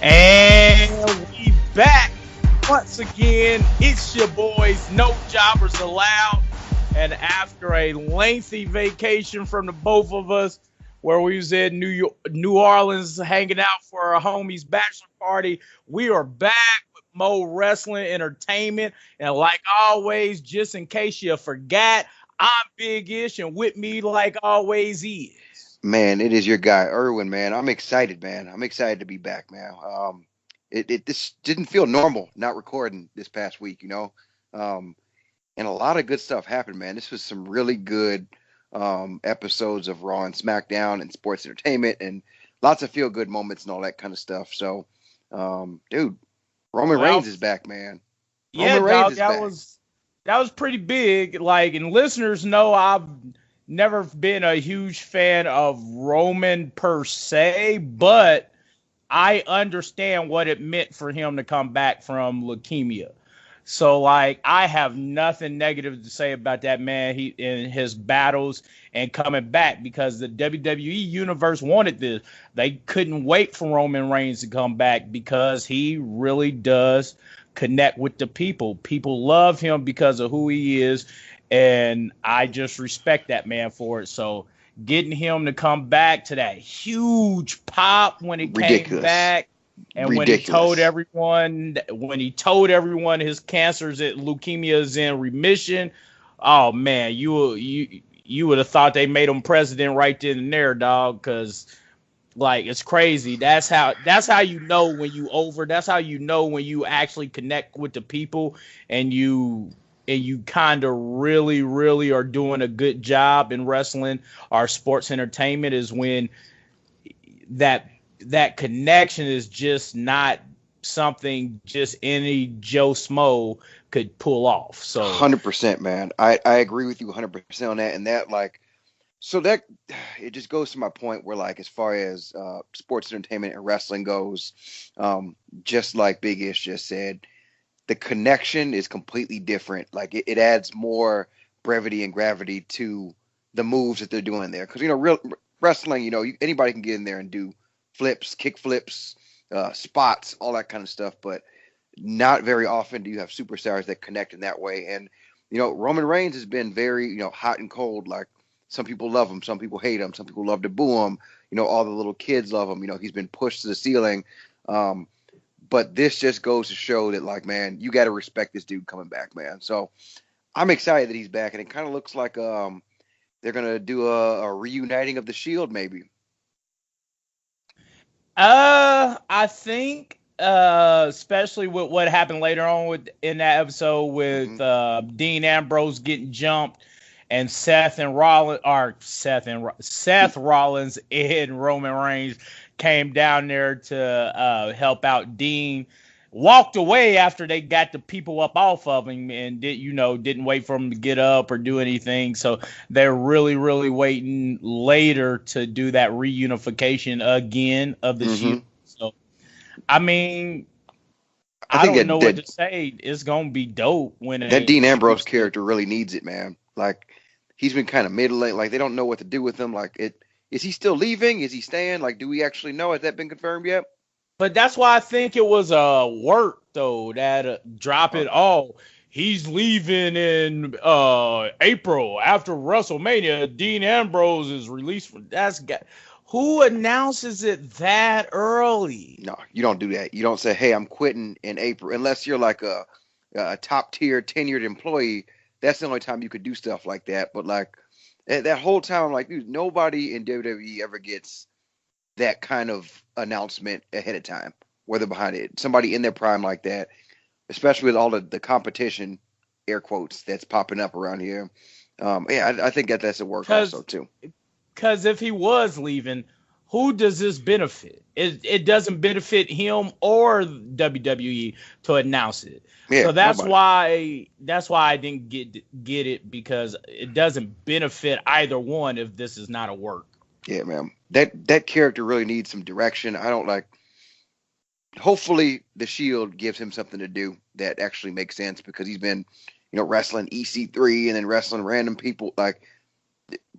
And we back once again. It's your boys, No Jobbers Allowed. And after a lengthy vacation from the both of us, where we was in New Orleans hanging out for our homie's bachelor party, we are back with Mo Wrestling Entertainment. And like always, just in case you forgot, I'm Big Ish, and with me, like always, is. Man, it is your guy, Irwin, man. I'm excited, man. I'm excited to be back, man. It this didn't feel normal not recording this past week, Um, and a lot of good stuff happened, man. This was some really good episodes of Raw and SmackDown and sports entertainment and lots of feel good moments and all that kind of stuff. So, dude, Roman Well, Reigns is back, man. yeah, Roman Reigns dog, is that back. was that was pretty big. Like, and listeners know I've never been a huge fan of Roman per se, but I understand what it meant for him to come back from leukemia. So like I have nothing negative to say about that man. He in his battles and coming back because the WWE universe wanted this. They couldn't wait for Roman Reigns to come back because he really does connect with the people. People love him because of who he is, and I just respect that man for it. So getting him to come back to that huge pop when he came Ridiculous. back and Ridiculous. when he told everyone his cancer's at leukemia is in remission, oh man, you would have thought they made him president right then and there, dog. Because like it's crazy. That's how you know when you over. That's how you know when you actually connect with the people and you kind of really are doing a good job in wrestling or sports entertainment is when that that connection is just not something just any Joe Smo could pull off. So 100%, man. I agree with you 100% on that. And that, like, so that it just goes to my point where, like, as far as sports entertainment and wrestling goes, just like Big Ish just said, the connection is completely different. Like, it adds more brevity and gravity to the moves that they're doing there. Because, real wrestling, anybody can get in there and do flips, kick flips, spots, all that kind of stuff. But not very often do you have superstars that connect in that way. And, Roman Reigns has been very, hot and cold. Like, some people love him, some people hate him, some people love to boo him. All the little kids love him. He's been pushed to the ceiling. Um, but this just goes to show that, like, man, you got to respect this dude coming back, man. So I'm excited that he's back, and it kind of looks like they're gonna do a reuniting of the Shield, maybe. I think especially with what happened later on with in that episode Hmm. with Dean Ambrose getting jumped and Seth Rollins and Roman Reigns came down there to help out Dean. Walked away after they got the people up off of him and didn't wait for him to get up or do anything. So they're really waiting later to do that reunification again of the Shield. Hmm. So I mean, I I think don't that know what to that say. It's gonna be dope when that they Dean Ambrose introduce it. character really needs it, man. Like, he's been kind of middling. Like, they don't know what to do with him. Like, is he still leaving? Is he staying? Like, do we actually know? Has that been confirmed yet? But that's why I think it was a work though that drop Uh, it all. He's leaving in April after WrestleMania. Dean Ambrose is released from who announces it that early? no, you don't do that. You don't say, "Hey, I'm quitting in April," unless you're like a top tier tenured employee. That's the only time you could do stuff like that. But, like, that whole time, I'm like, dude, nobody in WWE ever gets that kind of announcement ahead of time, whether behind it. Somebody in their prime like that, especially with all the competition, air quotes, that's popping up around here. Yeah, I think that's a work also Because too. because if he was leaving, who does this benefit? It doesn't benefit him or WWE to announce it. Yeah, So that's nobody. why that's why I didn't get it because it doesn't benefit either one if this is not a work. Yeah, man. That character really needs some direction. I don't like. Hopefully, the Shield gives him something to do that actually makes sense because he's been, wrestling EC3 and then wrestling random people. Like,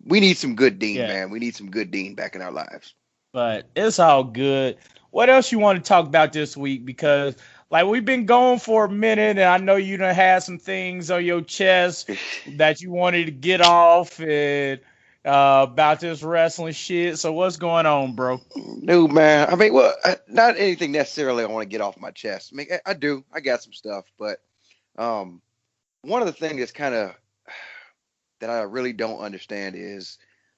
we need some good Dean, Yeah, man. We need some good Dean back in our lives. but it's all good. what else you want to talk about this week? Because like we've been going for a minute, and I know you done had some things on your chest that you wanted to get off and about this wrestling shit. So what's going on, bro? No, man. I mean, well, not anything necessarily I want to get off my chest. I mean, I do. I got some stuff, but one of the things that's kind of that I really don't understand is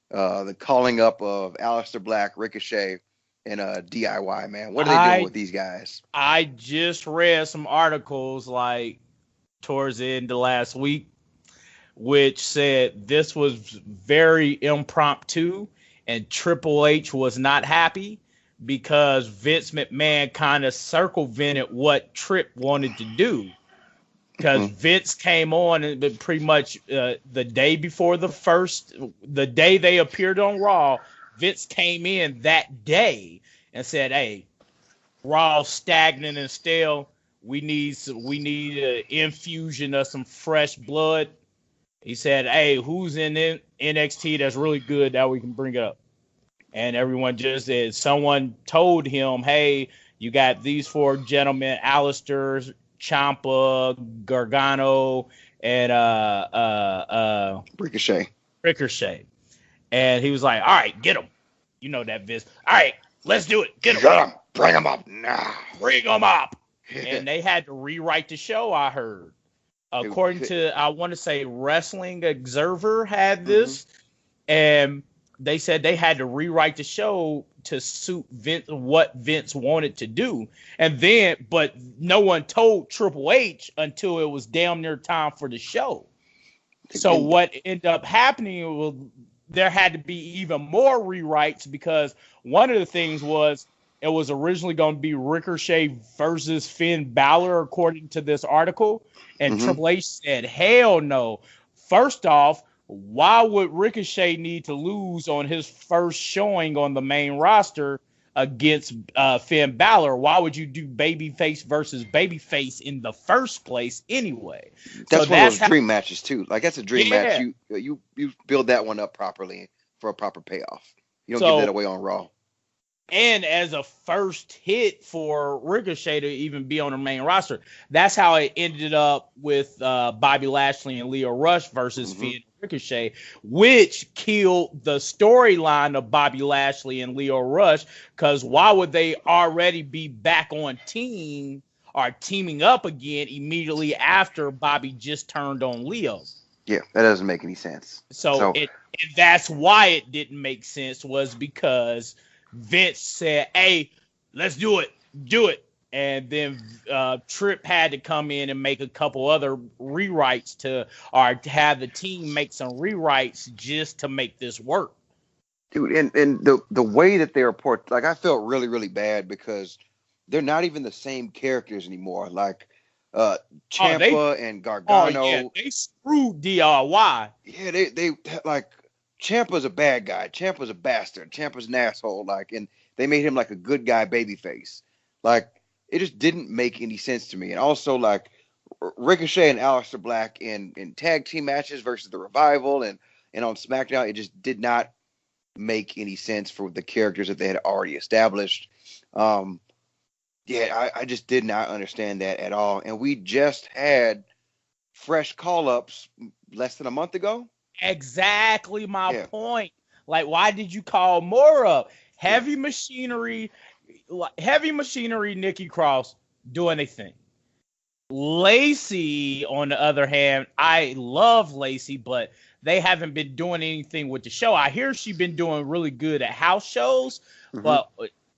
the calling up of Aleister Black, Ricochet, and DIY. Man, what are they doing I with these guys? I just read some articles like towards the end of last week, which said this was very impromptu and Triple H was not happy because Vince McMahon kind of circumvented what Tripp wanted to do. Because Vince came on and pretty much the day before the day they appeared on Raw, Vince came in that day and said, "Hey, Raw stagnant and stale. We need an infusion of some fresh blood." He said, "Hey, who's in NXT that's really good that we can bring up?" And everyone just said, someone told him, "Hey, you got these four gentlemen, Alistair, Ciampa, Gargano, and Ricochet. Ricochet." And he was like, "All right, get them." You know that Vince. "All right, let's do it. Get them. Get 'em. Bring them up now. Bring them up." And they had to rewrite the show, I heard. According to, I want to say, Wrestling Observer had this, and they said they had to rewrite the show to suit Vince, what Vince wanted to do. And then, but no one told Triple H until it was damn near time for the show. So what ended up happening was there had to be even more rewrites because one of the things was it was originally going to be Ricochet versus Finn Balor, according to this article. And Triple H said, "Hell no. First off, why would Ricochet need to lose on his first showing on the main roster against Finn Balor? Why would you do babyface versus babyface in the first place anyway?" That's so one of those dream matches too. Like that's a dream match. You build that one up properly for a proper payoff. You don't give that away on Raw. And as a first hit for Ricochet to even be on the main roster, that's how it ended up with Bobby Lashley and Leo Rush versus Finn and Ricochet, which killed the storyline of Bobby Lashley and Leo Rush. Because why would they already be back on team or teaming up again immediately after Bobby just turned on Leo? Yeah, that doesn't make any sense. So that's why it didn't make sense, was because Vince said, "Hey, let's do it." And then Tripp had to come in and make a couple other rewrites or have the team make some rewrites just to make this work. Dude, and the way that they report, like I felt really, really bad because they're not even the same characters anymore. Like Ciampa and Gargano. Oh, yeah, they screwed DIY. Yeah, they like Ciampa's a bad guy. Ciampa's a bastard. Ciampa's an asshole. Like, and they made him like a good guy babyface. Like, it just didn't make any sense to me. And also, like, Ricochet and Aleister Black in tag team matches versus the Revival and on SmackDown, it just did not make any sense for the characters that they had already established. I just did not understand that at all. And we just had fresh call-ups less than a month ago. Exactly my point. Like, why did you call more up? Heavy Machinery, Nikki Cross doing a thing. Lacey, on the other hand, I love Lacey, but they haven't been doing anything with the show. I hear she's been doing really good at house shows, but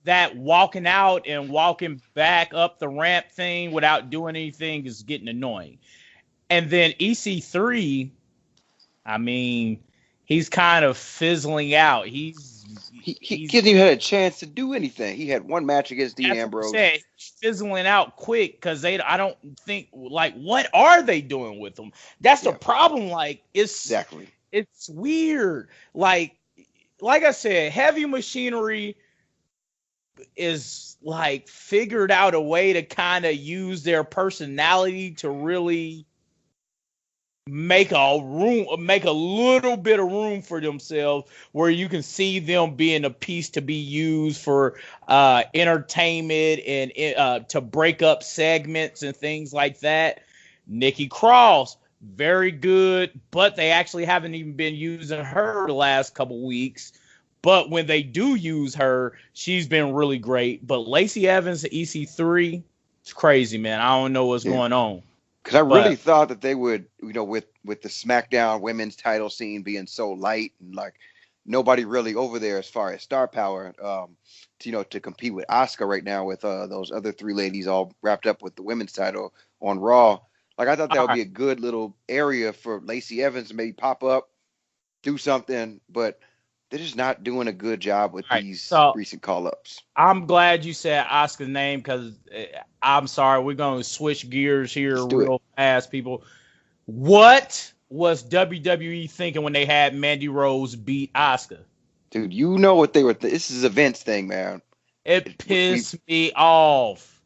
that walking out and walking back up the ramp thing without doing anything is getting annoying. And then EC3, I mean, he's kind of fizzling out. He hasn't even had a chance to do anything. He had one match against Dean Ambrose. He's fizzling out quick because I don't think, like, what are they doing with him? That's the problem. Like, it's weird. Like I said, Heavy Machinery is like figured out a way to kind of use their personality to really make a little bit of room for themselves where you can see them being a piece to be used for entertainment and to break up segments and things like that. Nikki Cross, very good, but they actually haven't even been using her the last couple weeks. But when they do use her, she's been really great. But Lacey Evans, EC3, it's crazy, man. I don't know what's going on. Because I really But thought that they would, with the SmackDown women's title scene being so light and like nobody really over there as far as star power, to compete with Asuka right now with those other three ladies all wrapped up with the women's title on Raw. Like I thought that all would right, be a good little area for Lacey Evans to maybe pop up, do something, but they're just not doing a good job with all right. these So recent call ups. I'm glad you said Oscar's name because I'm sorry, we're going to switch gears here Let's do it. real fast, people. What was WWE thinking when they had Mandy Rose beat Oscar? Dude, you know what they were. This is a Vince thing, man. It We pissed me off.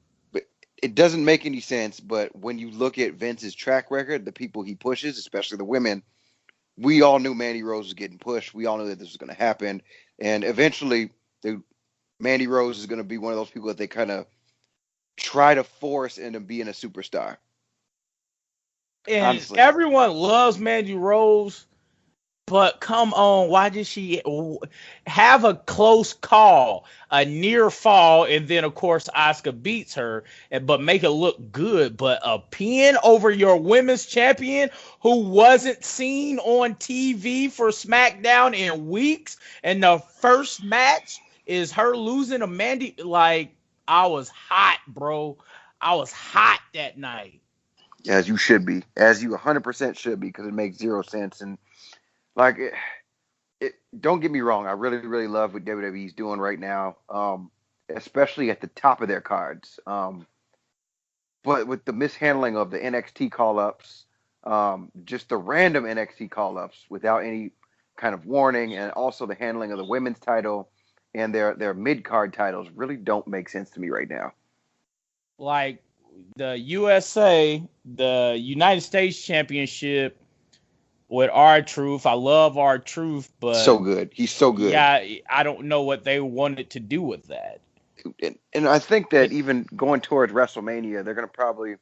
it doesn't make any sense, but when you look at Vince's track record, the people he pushes, especially the women, we all knew Mandy Rose was getting pushed. We all knew that this was going to happen. And eventually, Mandy Rose is going to be one of those people that they kind of try to force into being a superstar. And Honestly. everyone loves Mandy Rose, but come on, why did she have a close call, a near fall, and then of course Asuka beats her, but make it look good. But a pin over your women's champion who wasn't seen on TV for SmackDown in weeks, and the first match is her losing to Mandy. Like I was hot, bro. I was hot that night. As you should be. As you 100% should be, because it makes zero sense. And, like, don't get me wrong. I really, really love what WWE's doing right now, especially at the top of their cards. But with the mishandling of the NXT call ups, just the random NXT call ups without any kind of warning, and also the handling of the women's title and their mid card titles really don't make sense to me right now. Like the USA, the United States Championship with R-Truth. I love R-Truth, So but good. He's so good. yeah, I don't know what they wanted to do with that. And I think that even going towards WrestleMania, they're going to probably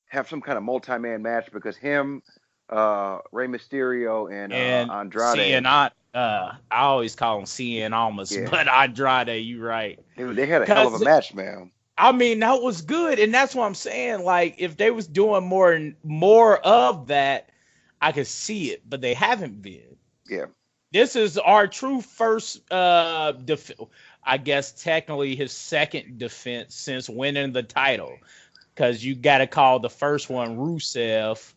have some kind of multi-man match because him, Rey Mysterio, and And Andrade. seeing I always call him seeing almost, Yeah, but Andrade, you right. dude, they had a hell of a Cause match, man. I mean that was good, and that's what I'm saying. Like if they was doing more of that, I could see it, but they haven't been. Yeah, This is our true first I guess technically his second defense since winning the title, because you got to call the first one Rusev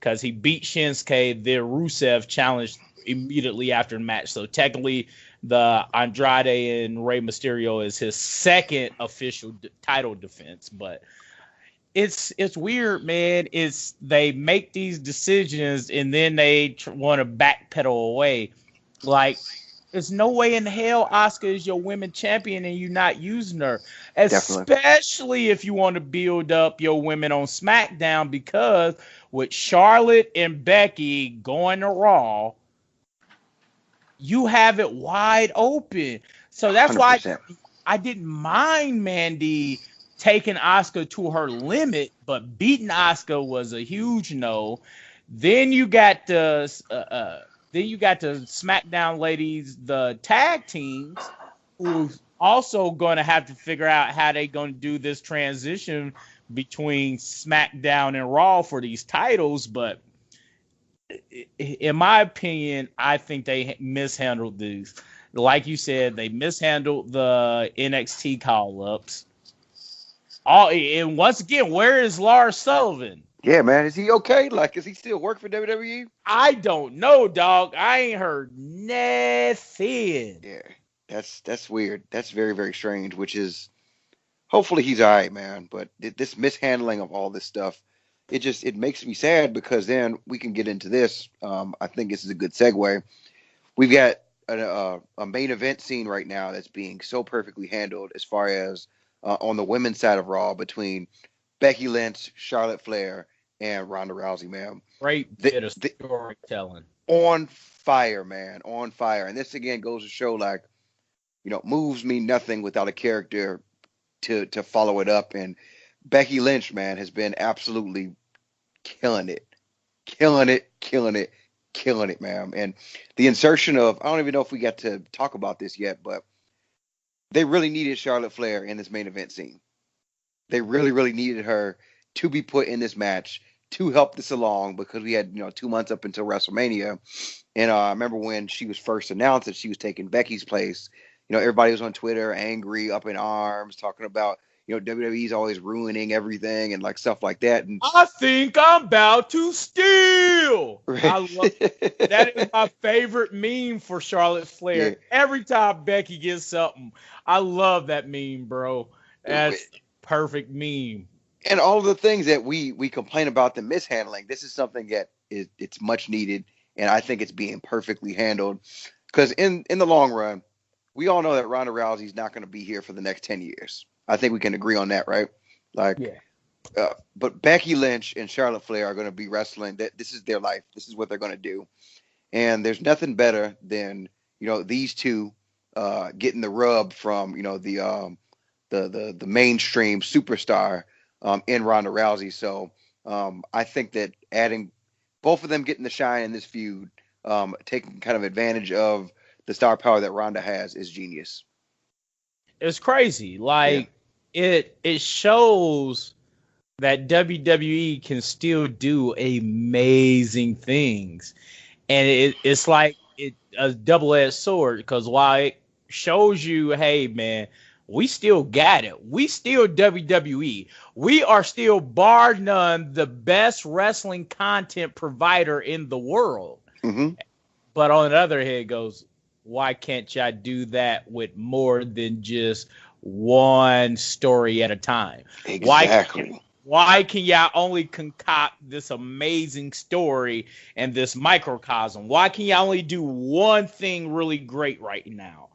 because he beat Shinsuke. Then Rusev challenged immediately after the match, so technically the Andrade and Rey Mysterio is his second official title defense. But it's weird, man. It's they make these decisions and then they want to backpedal away. Like, there's no way in hell Oscar is your women champion and you're not using her, definitely. especially if you want to build up your women on SmackDown. Because with Charlotte and Becky going to Raw, you have it wide open. So that's why 100%. I didn't mind Mandy taking Oscar to her limit, but beating Oscar was a huge no. Then you got the SmackDown ladies, the tag teams, who's also going to have to figure out how they're going to do this transition between SmackDown and Raw for these titles. But in my opinion, I think they mishandled these. Like you said, they mishandled the NXT call-ups. And once again, where is Lars Sullivan? Yeah, man. Is he okay? Like, is he still work for WWE? I don't know, dog. I ain't heard nothing. Yeah, that's weird. That's very, very strange. Which is hopefully he's all right, man. But this mishandling of all this stuff, it makes me sad because then we can get into this. I think this is a good segue. We've got a main event scene right now that's being so perfectly handled as far as on the women's side of Raw between Becky Lynch, Charlotte Flair, and Ronda Rousey, man. Great bit of storytelling. On fire, man. On fire. And this again goes to show, like, moves mean nothing without a character to follow it up. And Becky Lynch, man, has been absolutely killing it. Killing it, man. And the insertion of, I don't even know if we got to talk about this yet, but they really needed Charlotte Flair in this main event scene. They really, really needed her to be put in this match to help this along, because we had, 2 months up until WrestleMania. And I remember when she was first announced that she was taking Becky's place, everybody was on Twitter angry, up in arms, talking about, WWE's always ruining everything and like stuff like that. And I think I'm about to steal. Right. I love that. Is my favorite meme for Charlotte Flair. Yeah. Every time Becky gets something, I love that meme, bro. That's perfect meme. And all of the things that we complain about the mishandling, this is something that it's much needed, and I think it's being perfectly handled. Because in the long run, we all know that Ronda Rousey's not going to be here for the next 10 years. I think we can agree on that, right? Like, yeah. But Becky Lynch and Charlotte Flair are going to be wrestling. This is their life. This is what they're going to do. And there's nothing better than, these two getting the rub from, the mainstream superstar in Ronda Rousey. So I think that adding both of them getting the shine in this feud, taking kind of advantage of the star power that Ronda has, is genius. It's crazy. Like, it shows that WWE can still do amazing things. And it's like a double-edged sword, because while it shows you, hey, man, we still got it. We still WWE. We are still, bar none, the best wrestling content provider in the world. Mm-hmm. But on the other hand, it goes, why can't y'all do that with more than just one story at a time? Exactly. Why can y'all only concoct this amazing story and this microcosm? Why can y'all only do one thing really great right now?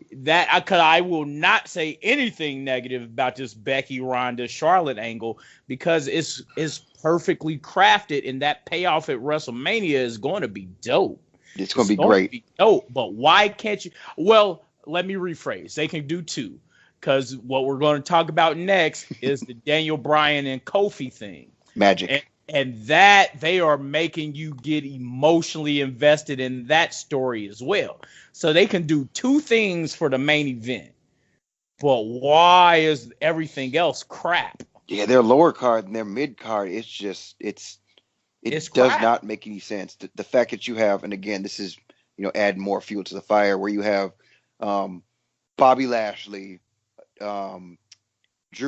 Because I will not say anything negative about this Becky, Ronda, Charlotte angle, because it's perfectly crafted, and that payoff at WrestleMania is going to be dope. It's going to be great. But why can't you? Well, let me rephrase. They can do two, because what we're going to talk about next is the Daniel Bryan and Kofi thing. Magic. And that they are making you get emotionally invested in that story as well. So they can do two things for the main event. But why is everything else crap? Yeah, their lower card and their mid card, it does crap. Not make any sense. The fact that you have, and again, this is, add more fuel to the fire, where you have Bobby Lashley, Drew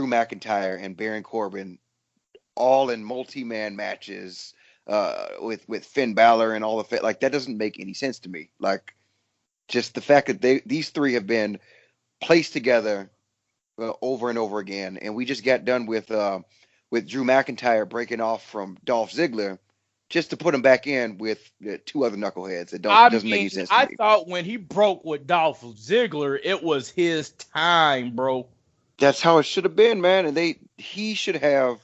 McIntyre, and Baron Corbin all in multi-man matches with Finn Balor and all of it. Like, that doesn't make any sense to me. Like, just the fact that these three have been placed together over and over again, and we just got done with Drew McIntyre breaking off from Dolph Ziggler, just to put him back in with two other knuckleheads. It doesn't make any sense to me. I thought when he broke with Dolph Ziggler, it was his time, bro. That's how it should have been, man. And he should have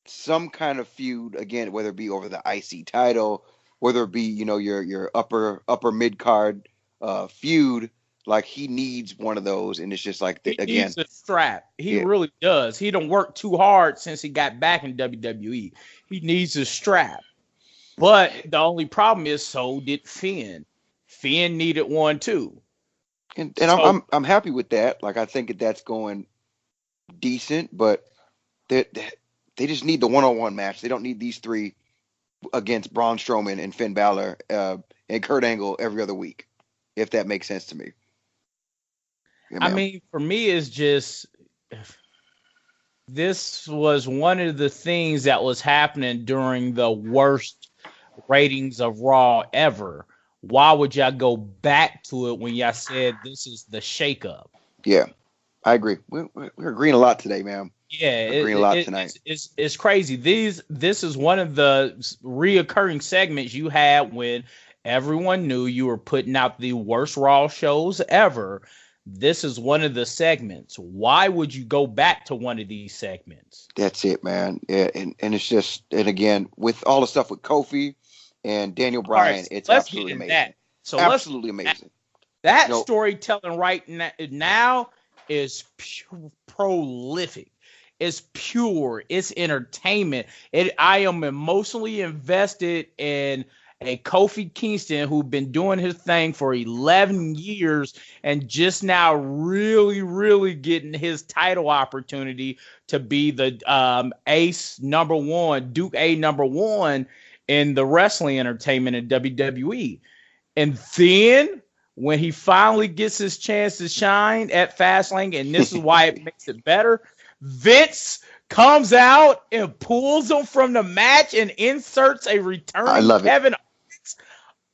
some kind of feud again, whether it be over the IC title, whether it be, your upper mid card feud. Like, he needs one of those, and it's just like, he needs a strap. He really does. He done worked too hard since he got back in WWE. He needs a strap. But the only problem is, so did Finn. Finn needed one too. And so, I'm happy with that. Like, I think that's going decent, but they just need the one-on-one match. They don't need these three against Braun Strowman and Finn Balor and Kurt Angle every other week, if that makes sense to me. I mean, for me, it's just, this was one of the things that was happening during the worst ratings of Raw ever. Why would y'all go back to it when y'all said this is the shakeup? Yeah, I agree. We're agreeing a lot today, man. Yeah, agreeing a lot tonight. It's crazy. This is one of the reoccurring segments you had when everyone knew you were putting out the worst Raw shows ever. this is one of the segments. Why would you go back to one of these segments? That's it, man. Yeah, and it's just, and again, with all the stuff with Kofi and Daniel Bryan, All right, it's let's absolutely get in amazing. that. So Absolutely amazing. That storytelling right now is prolific. It's pure. It's entertainment. I am emotionally invested in a Kofi Kingston who's been doing his thing for 11 years and just now really, really getting his title opportunity to be the ace number one, Duke A number one in the wrestling entertainment in WWE. And then when he finally gets his chance to shine at Fastlane, and this is why it makes it better, Vince comes out and pulls him from the match and inserts a returning Kevin Owens.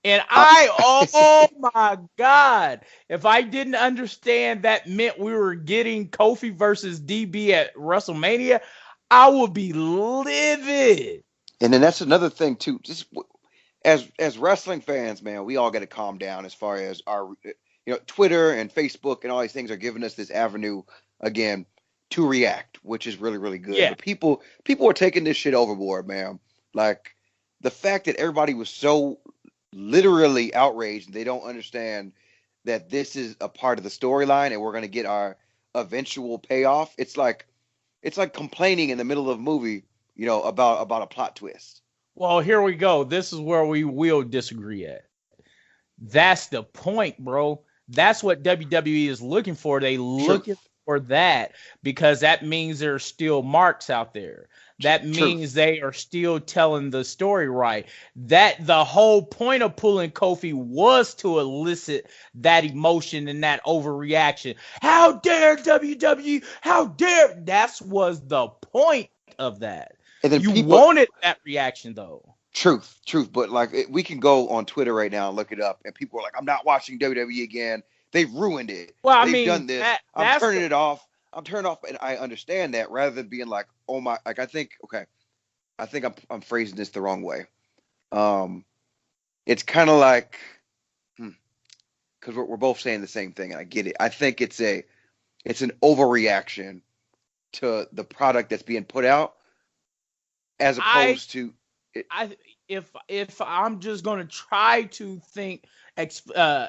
And oh my God, if I didn't understand that meant we were getting Kofi versus DB at WrestleMania, I would be livid. And then that's another thing too. Just as wrestling fans, man, we all got to calm down as far as our, Twitter and Facebook and all these things are giving us this avenue again to react, which is really, really good. Yeah. But people are taking this shit overboard, man. Like the fact that everybody was so literally outraged, they don't understand that this is a part of the storyline and we're going to get our eventual payoff. It's like complaining in the middle of a movie, about a plot twist. Well, here we go. This is where we will disagree at. That's the point, bro. That's what WWE is looking for. They looking for that because that means there's still marks out there. That means they are still telling the story right. That the whole point of pulling Kofi was to elicit that emotion and that overreaction. How dare WWE? How dare? That was the point of that. And then you wanted that reaction, though. Truth. But like, we can go on Twitter right now and look it up, and people are like, "I'm not watching WWE again. They've ruined it. Well, They've done this. I'm turning it off. I'm turning off." And I understand that, rather than being like, "Oh my!" Like, I think I'm phrasing this the wrong way. It's kind of like, because we're both saying the same thing, and I get it. I think it's an overreaction to the product that's being put out, as opposed to. If I'm just gonna try to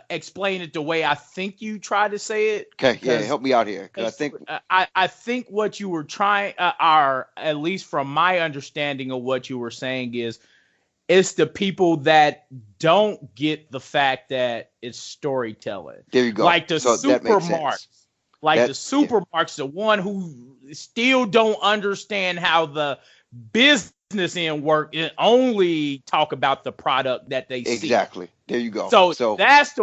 explain it the way I think you try to say it. Okay, yeah, help me out here, because I think what you were trying, at least from my understanding of what you were saying, is it's the people that don't get the fact that it's storytelling. There you go. Like the supermarks, the one who still don't understand how the business in work and only talk about the product that they see. Exactly. There you go. So that's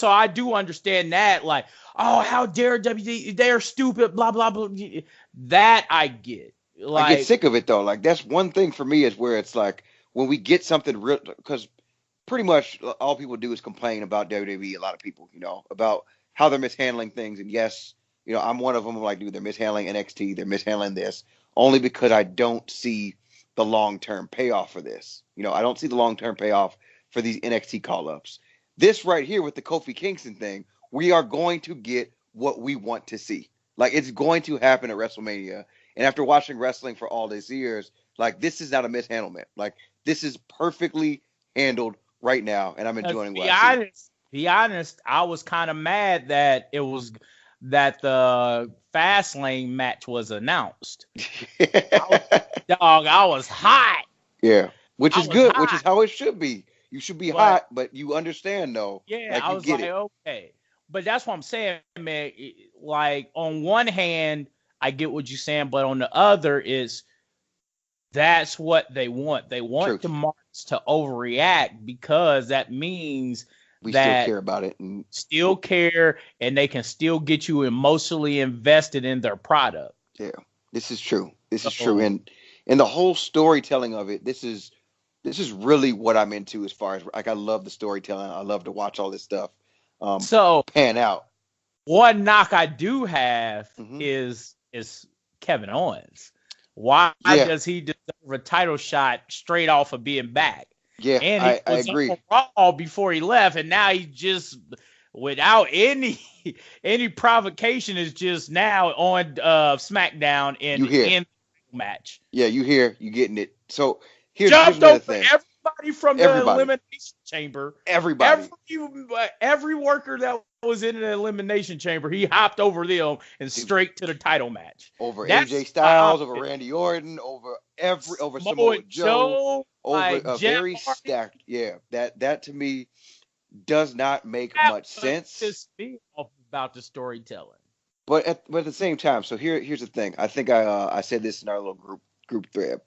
I do understand that, like, oh, how dare WWE, they're stupid, blah blah blah. That I get. Like, I get sick of it though. Like, that's one thing for me, is where it's like when we get something real, because pretty much all people do is complain about WWE. A lot of people, about how they're mishandling things. And yes, I'm one of them. I'm like, dude, they're mishandling NXT. They're mishandling this only because I don't see the long-term payoff for this. I don't see the long-term payoff for these NXT call-ups. This right here with the Kofi Kingston thing, we are going to get what we want to see. Like, it's going to happen at WrestleMania. And after watching wrestling for all these years, like, this is not a mishandlement. Like, this is perfectly handled right now, and I'm enjoying what I see. Be honest, I was kind of mad that the Fastlane match was announced. I was hot. Yeah, which is good, which is how it should be. You should be hot, but you understand, though. Yeah, like, I was like, okay. But that's what I'm saying, man. Like, on one hand, I get what you're saying, but on the other is that's what they want. They want the marks to overreact, because that means we still care about it, and and they can still get you emotionally invested in their product. Yeah, this is true. This is true, and the whole storytelling of it. This is really what I'm into, as far as, like, I love the storytelling. I love to watch all this stuff pan out. One knock I do have is Kevin Owens. Why does he deserve a title shot straight off of being back? Yeah, and he was agree. on Raw before he left, and now he just without any provocation is just now on SmackDown You in hear? match. Yeah, you getting it. So here's Jumped another over thing. everybody from the Everybody, elimination chamber. everybody. Every worker that was in the elimination chamber, he hopped over them and straight to the title match. Over That's AJ Styles, over Randy Orton, over Samoa Joe, over like a Jeff very Hardy. stacked. Yeah, that to me does not make That much was sense. just me about the storytelling. But at the same time, so here's the thing. I think I said this in our little group thread.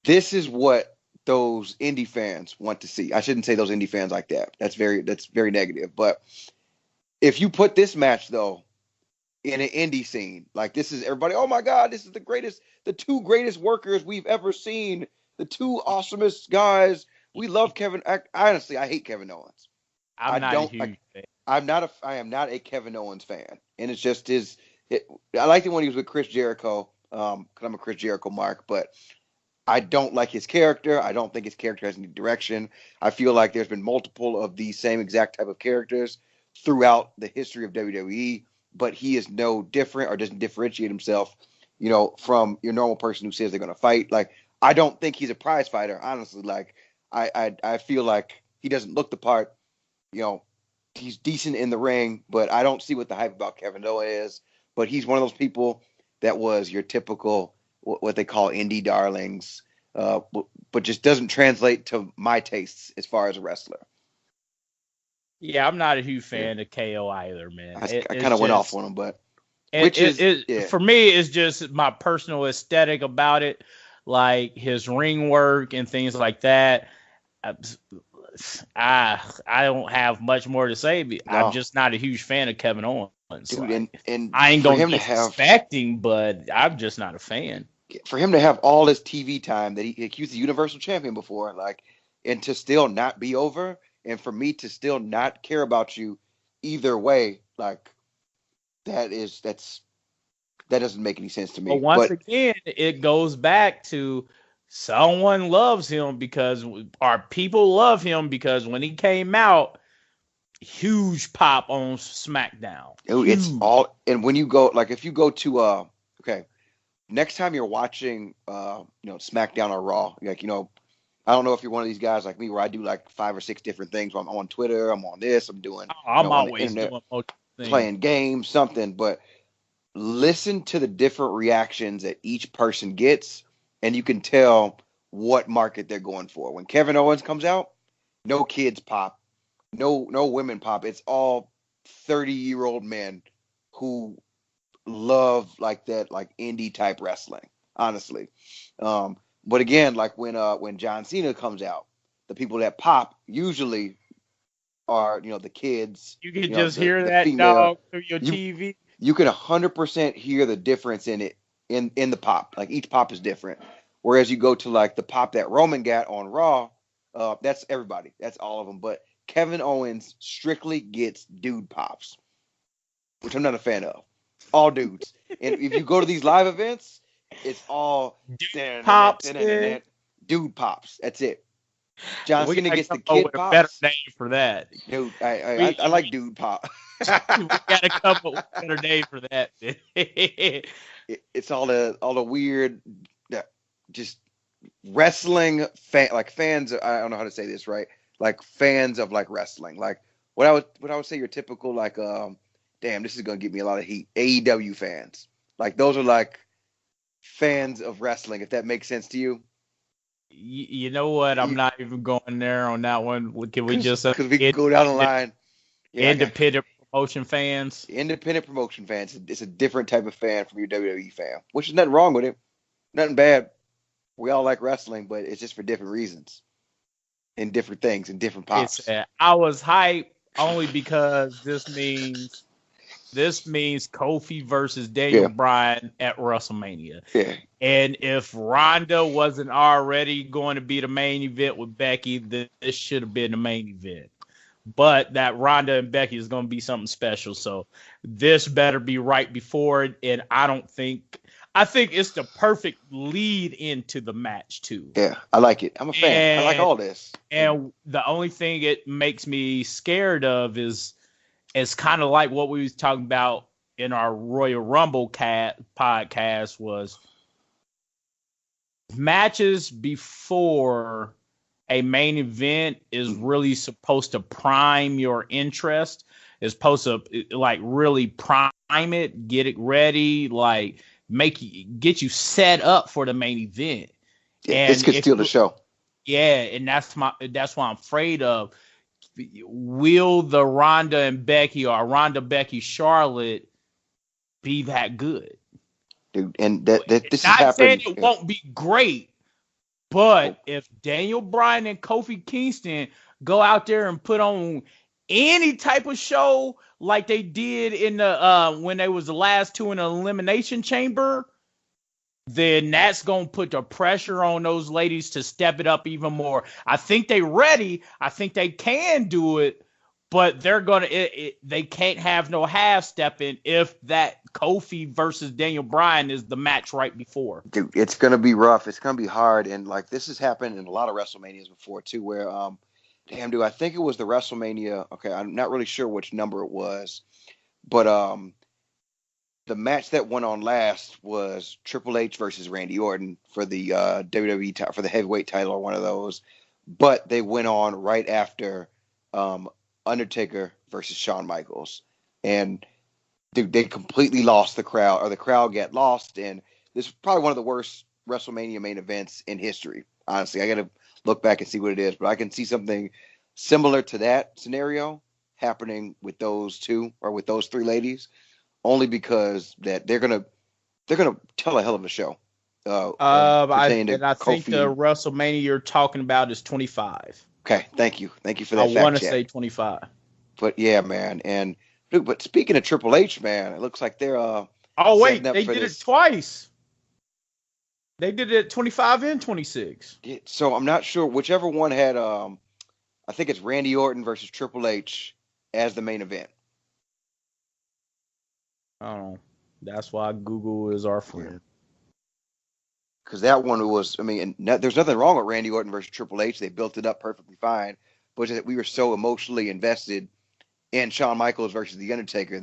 This is what those indie fans want to see. I shouldn't say those indie fans like that. That's very negative. But if you put this match though in an indie scene, like this is everybody, oh my God, this is the two greatest workers we've ever seen, the two awesomest guys. We love Kevin. Honestly, I hate Kevin Owens. I'm not a huge fan. I am not a Kevin Owens fan, and it's just I liked it when he was with Chris Jericho, because I'm a Chris Jericho mark, but I don't like his character. I don't think his character has any direction. I feel like there's been multiple of these same exact type of characters throughout the history of WWE, but he is no different or doesn't differentiate himself, from your normal person who says they're going to fight. Like, I don't think he's a prize fighter, honestly. Like, I feel like he doesn't look the part. He's decent in the ring, but I don't see what the hype about Kevin Owens is. But he's one of those people that was your typical what they call indie darlings, but just doesn't translate to my tastes as far as a wrestler. Yeah, I'm not a huge fan of KO either, man. I kind of went off on him, but for me, it's just my personal aesthetic about it, like his ring work and things like that. I don't have much more to say. No. I'm just not a huge fan of Kevin Owens. Dude, and I ain't gonna be expecting, but I'm just not a fan. For him to have all this TV time that he was the Universal Champion before, like, and to still not be over, and for me to still not care about you either way, like, that doesn't make any sense to me. But once again, it goes back to someone loves him because our people love him because when he came out, huge pop on SmackDown. It's all, and when you go, like, if you go to next time you're watching SmackDown or Raw, like, I don't know if you're one of these guys like me where I do like 5 or 6 different things. I'm on Twitter, I'm on this, I'm doing I'm always doing playing games, something, but listen to the different reactions that each person gets, and you can tell what market they're going for. When Kevin Owens comes out, no kids pop, no women pop. It's all 30-year-old men who love like that, like indie type wrestling, honestly. But again, like when John Cena comes out, the people that pop usually are the kids. You can just hear that female dog through your TV. You can 100% hear the difference in it in the pop. Like each pop is different. Whereas you go to like the pop that Roman got on Raw, that's everybody. That's all of them. But Kevin Owens strictly gets dude pops, which I'm not a fan of. All dudes. And if you go to these live events, it's all dude pops. Dude pops. That's it. John Cena gets the kid pops. Better name for that. Dude, I like dude pop. We got a couple better name for that. It's all the weird, just wrestling fans. I don't know how to say this right. Like fans of like wrestling. Like what I would say your typical like damn, this is gonna give me a lot of heat. AEW fans. Like those are like fans of wrestling. If that makes sense to you. You know what? I'm not even going there on that one. Can we just because we can go down the line? Yeah, independent promotion fans. Independent promotion fans. It's a different type of fan from your WWE fan, which is nothing wrong with it. Nothing bad. We all like wrestling, but it's just for different reasons and different things and different pops. I was hyped only because this means Kofi versus Daniel Bryan at WrestleMania. Yeah. And if Ronda wasn't already going to be the main event with Becky, this should have been the main event. But that Ronda and Becky is going to be something special. So this better be right before it. And I I think it's the perfect lead into the match too. Yeah, I like it. I'm a fan. I like all this. And the only thing it makes me scared of is it's kind of like what we was talking about in our Royal Rumble podcast was matches before a main event is really supposed to prime your interest. It's supposed to like really prime it, get it ready, like get you set up for the main event. And this could steal the show. Yeah, and that's what I'm afraid of. Will the Ronda and Becky or Ronda, Becky, Charlotte be that good? Dude, and this is not happening. Saying it won't be great, but if Daniel Bryan and Kofi Kingston go out there and put on any type of show like they did in the when they was the last two in the Elimination Chamber, then that's going to put the pressure on those ladies to step it up even more. I think they're ready. I think they can do it, but they're going to they can't have no half stepping if that Kofi versus Daniel Bryan is the match right before. Dude, it's going to be rough. It's going to be hard. And like this has happened in a lot of WrestleManias before too, where damn, dude, I think it was the WrestleMania. Okay, I'm not really sure which number it was, but the match that went on last was Triple H versus Randy Orton for the WWE for the heavyweight title or one of those. But they went on right after Undertaker versus Shawn Michaels, and they completely lost the crowd, or the crowd got lost. And this is probably one of the worst WrestleMania main events in history. Honestly, I got to look back and see what it is, but I can see something similar to that scenario happening with those two or with those three ladies, only because that they're gonna tell a hell of a show. I think the WrestleMania you're talking about is 25. Okay, thank you for that. I want to say 25. But yeah, man, and dude, but speaking of Triple H, man, it looks like they're oh wait, they did it twice. They did it 25 and 26. Yeah, so I'm not sure whichever one had. I think it's Randy Orton versus Triple H as the main event. I don't know. That's why Google is our friend. Because that one was, I mean, there's nothing wrong with Randy Orton versus Triple H. They built it up perfectly fine. But we were so emotionally invested in Shawn Michaels versus The Undertaker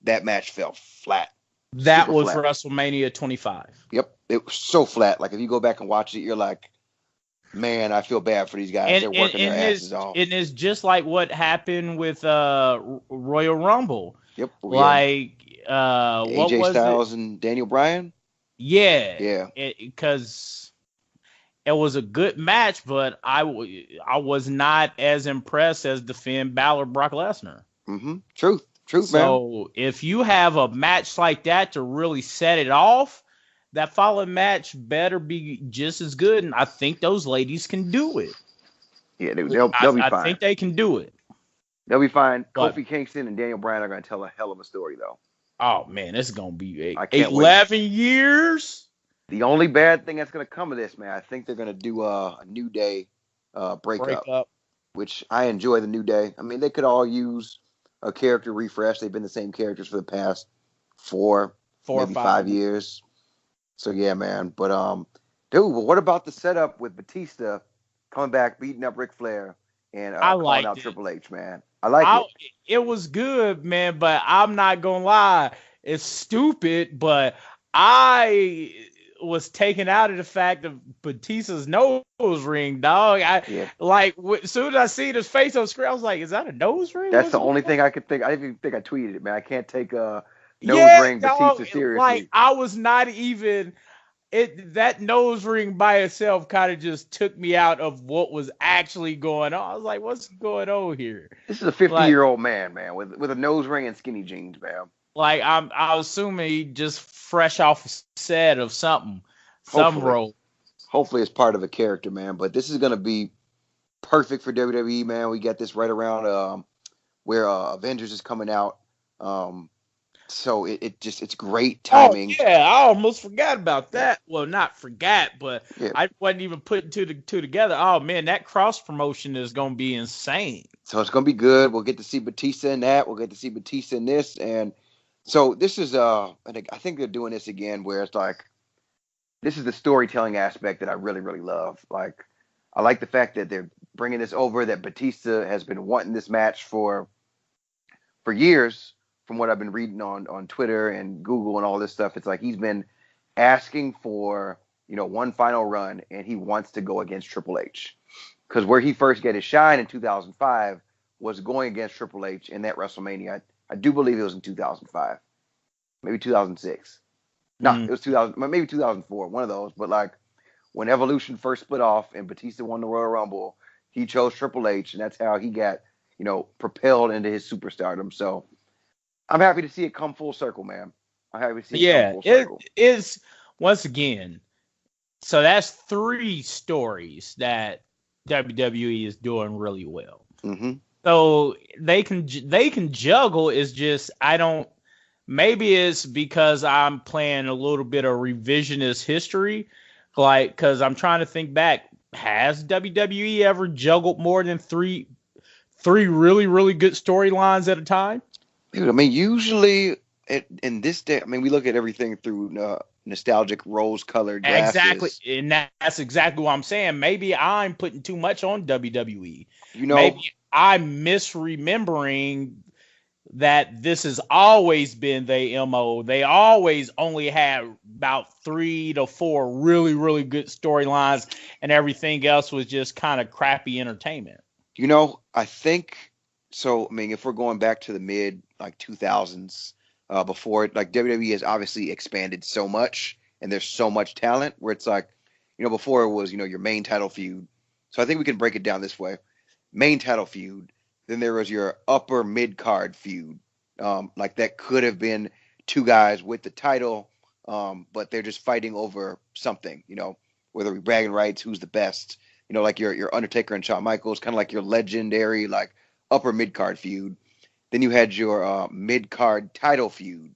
that match fell flat. That was flat. WrestleMania 25. Yep. It was so flat. Like, if you go back and watch it, you're like, man, I feel bad for these guys. They're working their asses off. And it's just like what happened with Royal Rumble. Yep. Like, AJ what was Styles it? and Daniel Bryan? Yeah. Because it was a good match, but I was not as impressed as the Finn Balor Brock Lesnar. Mm-hmm. Truth, man. So if you have a match like that to really set it off, that following match better be just as good, and I think those ladies can do it. Yeah, they'll be fine. I think they can do it. They'll be fine. Kofi Kingston and Daniel Bryan are going to tell a hell of a story, though. Oh, man, it's going to be 11 years. The only bad thing that's going to come of this, man, I think they're going to do a New Day breakup, which I enjoy the New Day. I mean, they could all use a character refresh. They've been the same characters for the past four or 5 years. So, yeah, man. But, dude, what about the setup with Batista coming back, beating up Ric Flair, and calling out Triple H, man? I like it. It was good, man, but I'm not going to lie. It's stupid, but I was taken out of the fact of Batista's nose ring, dog. Like, as soon as I see his face on screen, I was like, is that a nose ring? That's the only thing I could think. I didn't even think I tweeted it, man. I can't take a nose ring Batista seriously. Like, I was not even... that nose ring by itself kind of just took me out of what was actually going on. I was like, what's going on here? This is a 50-year-old man, with a nose ring and skinny jeans, man. Like, I was assuming he just fresh off a set of something. Some role. Hopefully it's part of a character, man. But this is going to be perfect for WWE, man. We got this right around where Avengers is coming out. So it's great timing. Oh, yeah, I almost forgot about that. Well, not forgot, but I wasn't even putting two together. Oh, man, that cross promotion is going to be insane. So it's going to be good. We'll get to see Batista in that. We'll get to see Batista in this. And so this is, I think they're doing this again where it's like this is the storytelling aspect that I really, really love. Like, I like the fact that they're bringing this over, that Batista has been wanting this match for years, from what I've been reading on Twitter and Google and all this stuff. It's like he's been asking for, one final run, and he wants to go against Triple H. Because where he first got his shine in 2005 was going against Triple H in that WrestleMania. I do believe it was in 2005, maybe 2006. No, it was 2000, maybe 2004, one of those. But like when Evolution first split off and Batista won the Royal Rumble, he chose Triple H, and that's how he got, propelled into his superstardom. So I'm happy to see it come full circle, man. I'm happy to see it come full circle. It is, once again, so that's 3 stories that WWE is doing really well. Mm-hmm. So they can juggle. Is just maybe it's because I'm playing a little bit of revisionist history, like, because I'm trying to think back. Has WWE ever juggled more than three really, really good storylines at a time? Dude, I mean, usually in this day, I mean, we look at everything through nostalgic rose-colored glasses. Exactly, and that's exactly what I'm saying. Maybe I'm putting too much on WWE. Maybe I'm misremembering that this has always been their MO. They always only had about 3 to 4 really, really good storylines, and everything else was just kind of crappy entertainment. I think so. I mean, if we're going back to the mid 2000s, before it, like, WWE has obviously expanded so much, and there's so much talent where it's like, before it was, your main title feud. So I think we can break it down this way: main title feud. Then there was your upper mid card feud. Like that could have been 2 guys with the title, but they're just fighting over something, whether we bragging rights, who's the best, like your Undertaker and Shawn Michaels, kind of like your legendary, like, upper mid card feud. Then you had your mid card title feud,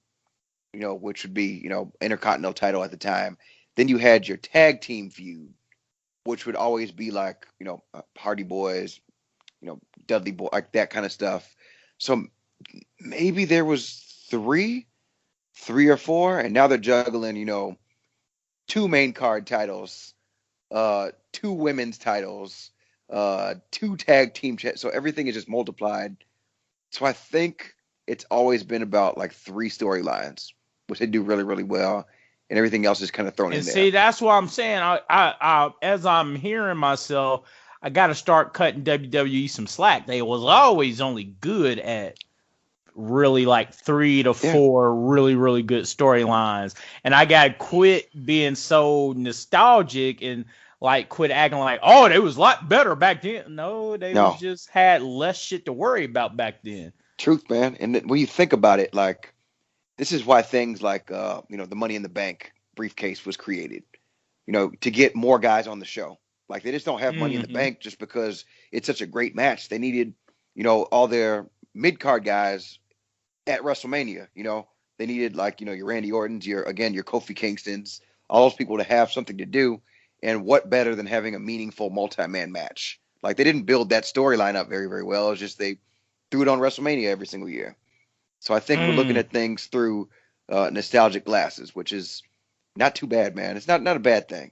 which would be, Intercontinental title at the time. Then you had your tag team feud, which would always be like, Hardy Boys, Dudley Boy, like that kind of stuff. So maybe there was 3 or 4, and now they're juggling, 2 main card titles, 2 women's titles, 2 tag team so everything is just multiplied. So I think it's always been about like 3 storylines, which they do really, really well, and everything else is kind of thrown in there. See, that's what I'm saying. I as I'm hearing myself, I got to start cutting WWE some slack. They was always only good at really like 3 to 4 really, really good storylines. And I got to quit being so nostalgic and like quit acting like, oh, they was a lot better back then. No, they just had less shit to worry about back then. Truth, man. And when you think about it, like, this is why things like, the Money in the Bank briefcase was created, to get more guys on the show. Like, they just don't have Money in the Bank just because it's such a great match. They needed, all their mid-card guys at WrestleMania. They needed, like, your Randy Ortons, your Kofi Kingstons, all those people to have something to do. And what better than having a meaningful multi-man match? Like, they didn't build that storyline up very, very well. It's just they threw it on WrestleMania every single year. So I think we're looking at things through nostalgic glasses, which is not too bad, man. It's not a bad thing.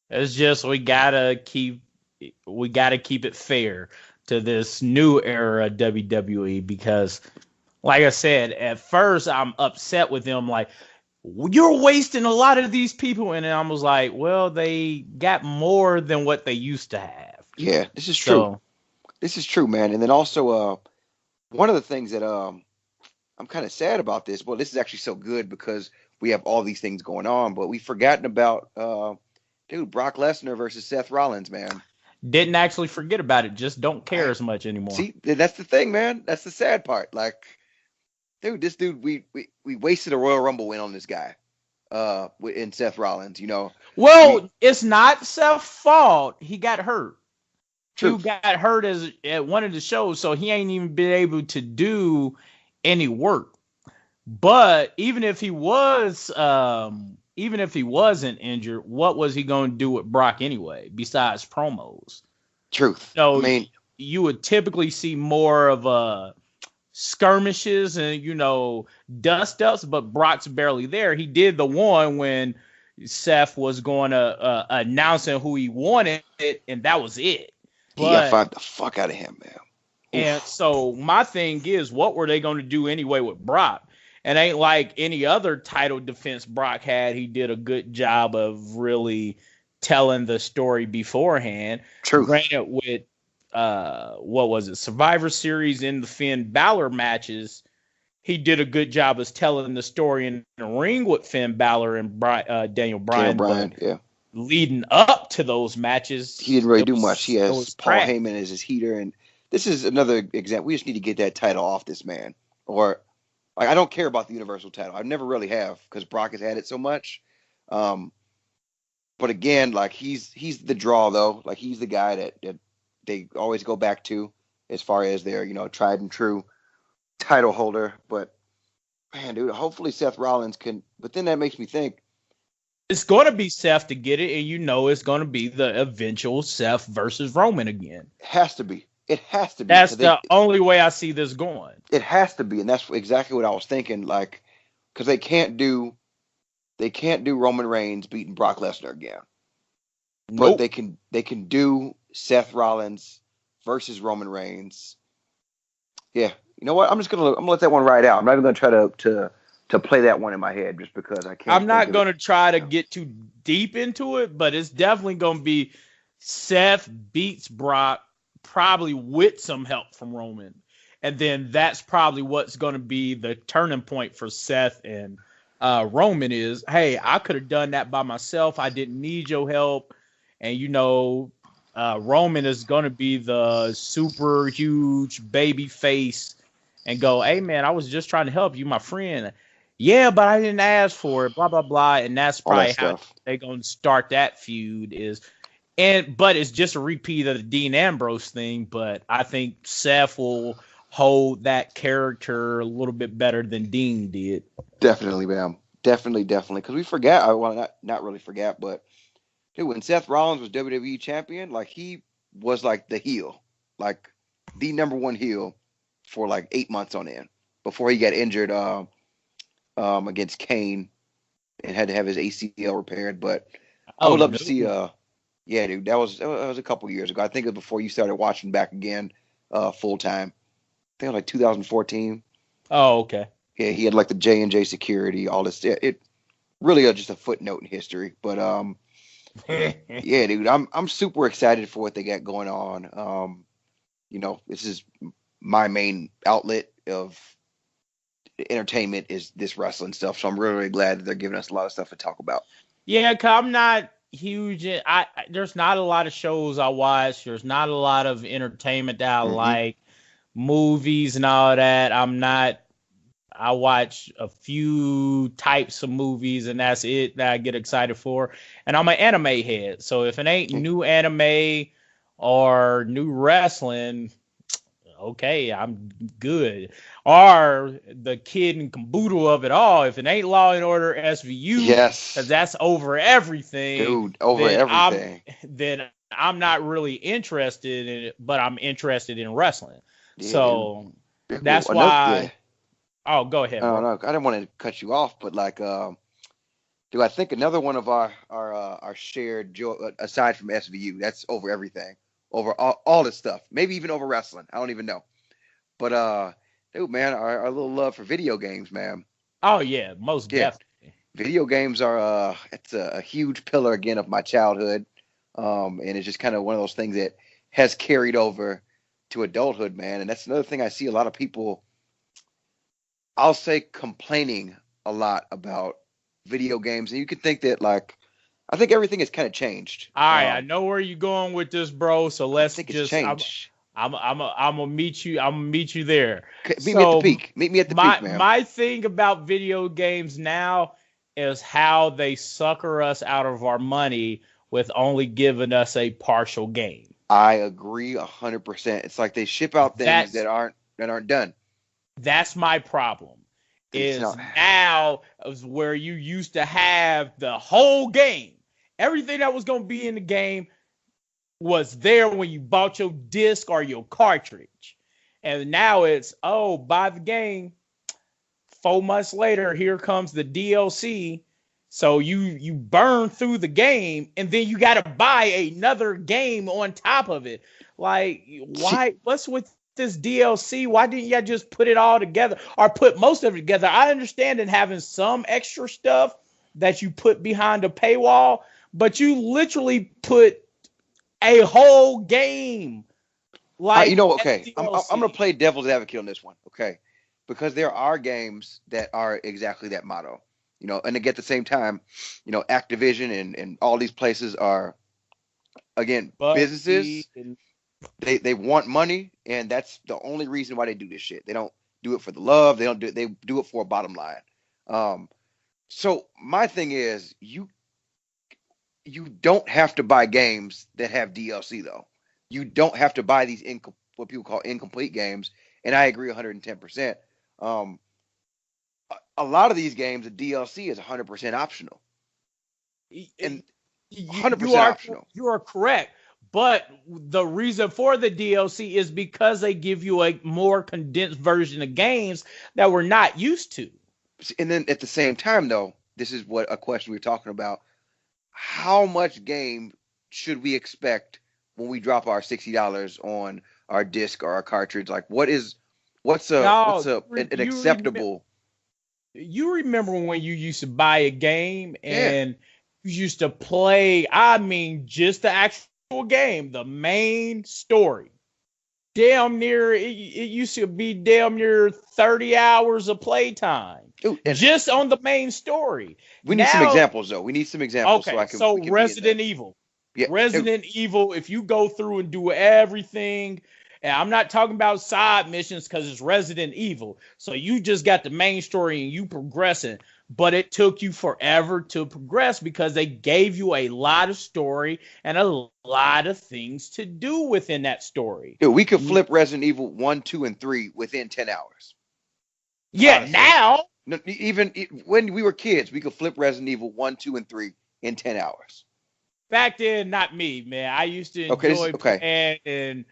It's just we gotta keep it fair to this new era of WWE, because, like I said, at first I'm upset with them, like, you're wasting a lot of these people, and I was like, well, they got more than what they used to have. Yeah, this is true. This is true, man. And then also, one of the things that I'm kind of sad about this. Well, this is actually so good because we have all these things going on, but we've forgotten about Brock Lesnar versus Seth Rollins, man. Didn't actually forget about it. Just don't care as much anymore. See, that's the thing, man. That's the sad part. Like, this dude, we wasted a Royal Rumble win on this guy, in Seth Rollins, Well, it's not Seth's fault. He got hurt. True. He got hurt at one of the shows, so he ain't even been able to do any work. But even if he wasn't injured, what was he going to do with Brock anyway, besides promos? Truth. So, I mean, you would typically see more of skirmishes and, dust ups, but Brock's barely there. He did the one when Seth was going to announcing who he wanted, and that was it. He got But fired the fuck out of him, man. and Oof. so my thing is, what were they going to do anyway with Brock? And ain't like any other title defense Brock had. He did a good job of really telling the story beforehand. Truth. Granted, with what was it, Survivor Series in the Finn Balor matches, he did a good job of telling the story in the ring with Finn Balor and Daniel Bryan. Bryan, yeah. Leading up to those matches, he didn't really do much. He has Paul crap. Heyman as his heater, and this is another example. We just need to get that title off this man. Or like, I don't care about the Universal title. I never really have because Brock has had it so much. But again, like he's the draw though. Like he's the guy that they always go back to as far as their tried and true title holder. But man, dude, hopefully Seth Rollins can. But then that makes me think. It's going to be Seth to get it, and it's going to be the eventual Seth versus Roman again. It has to be. It has to be. That's the only way I see this going. It has to be, and that's exactly what I was thinking. Like, because they can't do Roman Reigns beating Brock Lesnar again. But Nope. they can do Seth Rollins versus Roman Reigns. Yeah, you know what? I'm gonna let that one ride out. I'm not even gonna try to play that one in my head just because I can't. I'm not going to try to get too deep into it, but it's definitely going to be Seth beats Brock, probably with some help from Roman. And then that's probably what's going to be the turning point for Seth and Roman is, hey, I could have done that by myself. I didn't need your help. And, Roman is going to be the super huge baby face and go, hey, man, I was just trying to help you, my friend. Yeah, but I didn't ask for it, blah, blah, blah. And that's probably how they're going to start that feud but it's just a repeat of the Dean Ambrose thing. But I think Seth will hold that character a little bit better than Dean did. Definitely, man. Definitely. Because we forget, well, not really forget, but dude, when Seth Rollins was WWE champion, like he was like the heel, like the number one heel for like 8 months on end before he got injured against Kane and had to have his ACL repaired. But I would love to see yeah, dude, that was a couple years ago. I think it was before you started watching back again full time. I think it was like 2014. Oh, okay. Yeah, he had like the J&J security, all this. It really just a footnote in history. But yeah, dude, I'm super excited for what they got going on. This is my main outlet of entertainment is this wrestling stuff, so I'm really, really glad that they're giving us a lot of stuff to talk about. Yeah, cause I'm not huge. There's not a lot of shows I watch. There's not a lot of entertainment that I like, movies and all that. I watch a few types of movies, and that's it that I get excited for. And I'm an anime head, so if it ain't new anime or new wrestling, okay, I'm good. Or the kid and caboodle of it all. If it ain't Law and Order SVU, yes, because that's over everything, dude, over everything. Then I'm not really interested in it, but I'm interested in wrestling. Yeah, so dude, that's why. Oh, go ahead. No, I didn't want to cut you off, but like, dude, I think another one of our shared joy, aside from SVU, that's over everything. Over all this stuff, maybe even over wrestling. I don't even know. But dude, man, our little love for video games, man. Oh yeah, most definitely. Video games are it's a huge pillar again of my childhood, and it's just kind of one of those things that has carried over to adulthood, man. And that's another thing I see a lot of people, I'll say, complaining a lot about video games, and you could think that like. I think everything has kind of changed. All right, I know where you're going with this, bro. So let's just. I'm gonna meet you. I'm gonna meet you there. Meet me at the peak. Meet me at the peak, man. My thing about video games now is how they sucker us out of our money with only giving us a partial game. I agree 100%. It's like they ship out things that aren't done. That's my problem. Now is where you used to have the whole game. Everything that was going to be in the game was there when you bought your disc or your cartridge. And now it's, buy the game. 4 months later, here comes the DLC. So you burn through the game, and then you got to buy another game on top of it. Like, See, why? What's with this DLC? Why didn't y'all just put it all together or put most of it together? I understand in having some extra stuff that you put behind a paywall, but you literally put a whole game you like know, as okay, I'm gonna DLC. play devil's advocate on this one, okay? Because there are games that are exactly that motto, and again, at the same time, Activision and all these places are again But businesses. They want money, and that's the only reason why they do this shit. They don't do it for the love. They do it for a bottom line. Um, so my thing is, you don't have to buy games that have DLC though. You don't have to buy these what people call incomplete games, and I agree 110%. Um, a lot of these games, the DLC is 100% optional, and you 100% are optional. you are correct. But the reason for the DLC is because they give you a more condensed version of games that we're not used to. And then at the same time, though, this is what a question we're talking about. How much game should we expect when we drop our $60 on our disc or our cartridge? Like, what's No, an you acceptable? you remember when you used to buy a game Yeah, and you used to play, I mean, just the actual game, the main story. Damn near, it used to be damn near 30 hours of playtime dude. And just on the main story. we need some Now, examples, though. We need some examples so okay, I can so we can be in there. Resident Evil. Yeah, Resident Evil, if you go through and do everything, and I'm not talking about side missions because it's Resident Evil. So you just got the main story and you progressing, but it took you forever to progress because they gave you a lot of story and a lot of things to do within that story. dude, we could flip Resident Evil 1, 2, and 3 within 10 hours. Yeah, Honestly, now no, even when we were kids, we could flip Resident Evil 1, 2, and 3 in 10 hours. back then, not me, man. I used to Okay, enjoy okay. playing and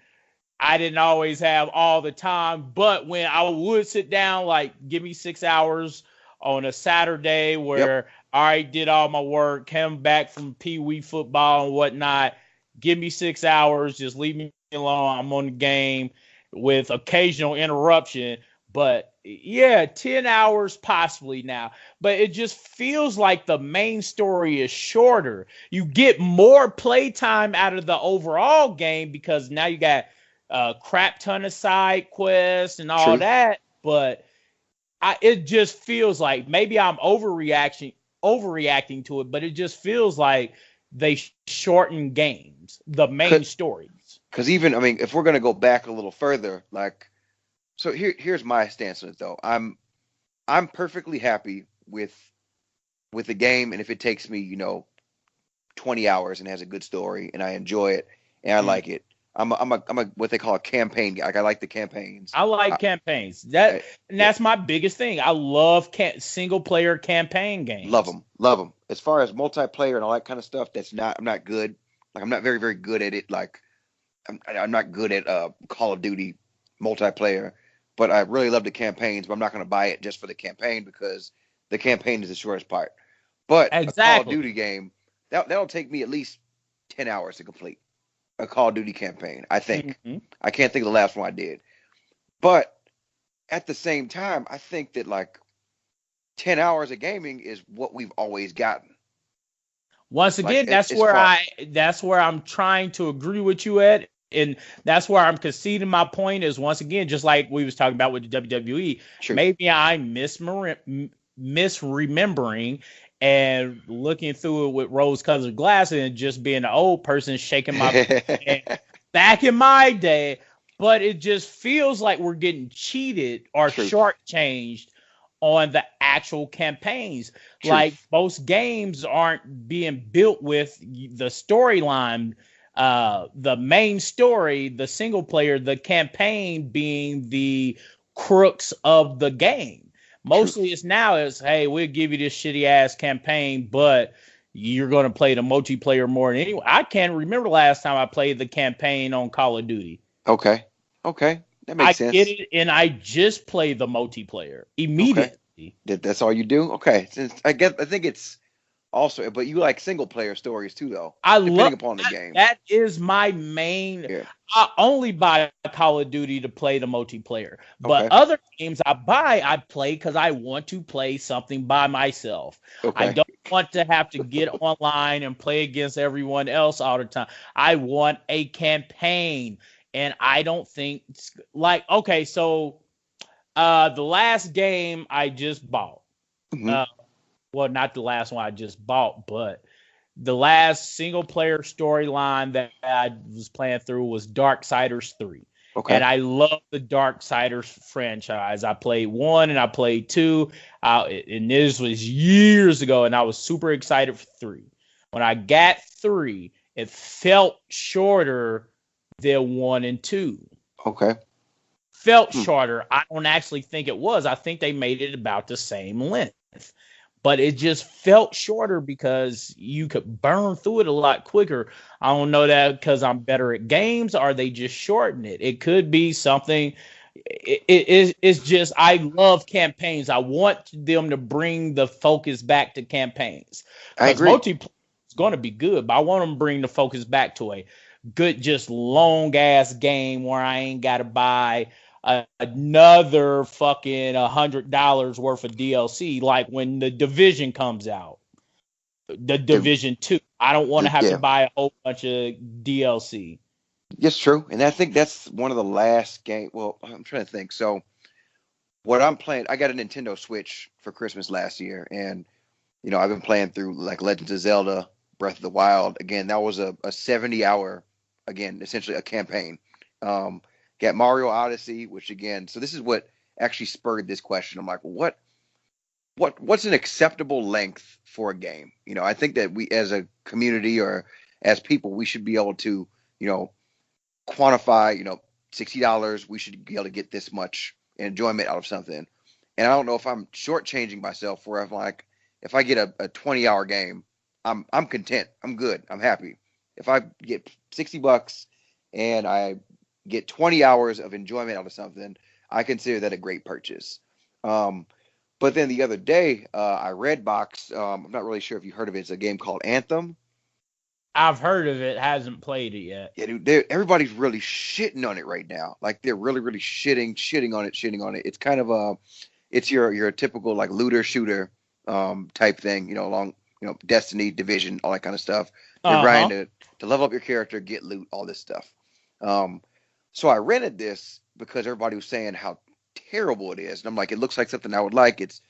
I didn't always have all the time, but when I would sit down, like give me 6 hours on a Saturday Yep. where I did all my work, came back from Pee Wee football and whatnot, give me 6 hours, just leave me alone. I'm on the game with occasional interruption, but yeah, 10 hours possibly now. But it just feels like the main story is shorter. You get more playtime out of the overall game because now you got a crap ton of side quests and all True. that, but it just feels like maybe I'm overreacting to it, but it just feels like they shorten games, the main stories. Because even, I mean, if we're gonna go back a little further, like, so here's my stance on it though. I'm perfectly happy with the game, and if it takes me, 20 hours and has a good story, and I enjoy it and I like it. I'm a what they call a campaign guy. Like, I like the campaigns. I like campaigns. That's my biggest thing. I love single player campaign Love games. them, love them. As far as multiplayer and all that kind of stuff, I'm not good. Like, I'm not very very good at it. Like, I'm not good at Call of Duty multiplayer, but I really love the campaigns. But I'm not going to buy it just for the campaign because the campaign is the shortest part. But a Call of Exactly. Duty game that'll take me at least 10 hours to complete a Call of Duty campaign. I think. Mm-hmm. I can't think of the last one I did, but at the same time, I think that like 10 hours of gaming is what we've always gotten. Once Like, again, that's as where far I'm trying to agree with you at, and that's where I'm conceding my point is once again, just like we was talking about with the WWE, true. maybe I'm misremembering and looking through it with rose-colored glasses and just being an old person shaking my head back in my day, but it just feels like we're getting cheated or True. shortchanged on the actual campaigns. True. Like most games aren't being built with the storyline, the main story, the single player, the campaign being the crux of the game. True. Mostly it's now is, hey, we'll give you this shitty ass campaign, but you're going to play the multiplayer more than anyone. I can't remember the last time I played the campaign on Call of Duty. Okay. Okay. That I makes get sense. it, and I just play the multiplayer Okay. immediately. That's all you do? Okay. Since I think it's Also, but you like single player stories too, though, I depending love upon the that. game. That is my main. Yeah. I only buy Call of Duty to play the multiplayer, but Okay. other games I play because I want to play something by myself. I Okay. don't want to have to get online and play against everyone else all the time. I want a campaign, and I don't think like okay. So, the last game I just bought. Hmm. Uh, well, not the last one I just bought, but the last single player storyline that I was playing through was Darksiders 3. Okay. And I love the Darksiders franchise. I played 1 and I played 2. And this was years ago, and I was super excited for 3. When I got 3, it felt shorter than 1 and 2. Okay. Felt Hmm. shorter. I don't actually think it was. I think they made it about the same length, but it just felt shorter because you could burn through it a lot quicker. I don't know that because I'm better at games or they just shorten it. It could be something. It's just I love campaigns. I want them to bring the focus back to campaigns I because agree. multiplayer is going to be good, but I want them to bring the focus back to a good, just long ass game where I ain't got to buy another fucking $100 worth of DLC, like when the Division comes out, the The, Division 2. I don't want to have to yeah. buy a whole bunch of DLC. Yes, true. And I think that's one of the last game. Well, I'm trying to think. So what I'm playing, I got a Nintendo Switch for Christmas last year, and I've been playing through like Legends of Zelda, Breath of the Wild. Again, that was a 70-hour, again, essentially a campaign. Um, got Mario Odyssey, which again, so this is what actually spurred this question. I'm like, what's an acceptable length for a game? I think that we as a community or as people, we should be able to, you know, quantify, $60, we should be able to get this much enjoyment out of something. And I don't know if I'm shortchanging myself where I'm like, if I get a 20-hour game, I'm content. I'm good. I'm happy. If I get $60 and I get 20 hours of enjoyment out of something, I consider that a great purchase. Um, but then the other day, I read box. I'm not really sure if you heard of it. It's a game called Anthem. I've heard of it, hasn't played it yet. Yeah, dude, everybody's really shitting on it right now. Like they're really, really shitting on it, shitting on it. It's kind of it's your typical like looter shooter type thing. Along Destiny, Division, all that kind of stuff. You're Uh huh. grinding to level up your character, get loot, all this stuff. Um, so I rented this because everybody was saying how terrible it is, and I'm like, it looks like something I would like. It's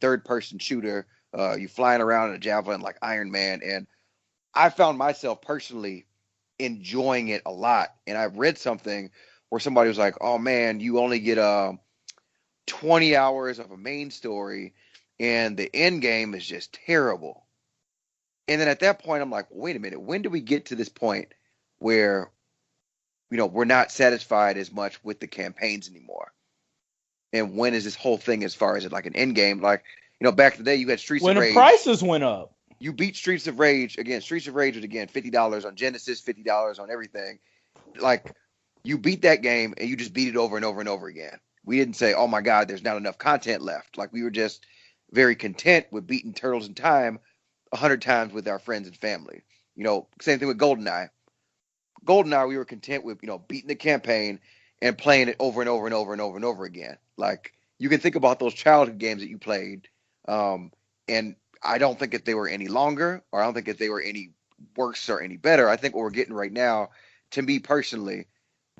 third person shooter. You flying around in a javelin like Iron Man, and I found myself personally enjoying it a lot. And I read something where somebody was like, "Oh man, you only get 20 hours of a main story, and the end game is just terrible." And then at that point, I'm like, "Wait a minute, when do we get to this point where we're not satisfied as much with the campaigns anymore? And when is this whole thing as far as it like an end game? Like back in the day, you had Streets of When the Rage. prices went up. You beat Streets of Rage again. Streets of Rage was again $50 on Genesis, $50 on everything. Like you beat that game and you just beat it over and over and over again. We didn't say, "Oh my God, there's not enough content left." Like we were just very content with beating Turtles in Time 100 times with our friends and family. Same thing with GoldenEye. GoldenEye, we were content with beating the campaign and playing it over and over and over and over and over again. Like you can think about those childhood games that you played, and I don't think that they were any longer, or I don't think that they were any worse or any better. I think what we're getting right now, to me personally,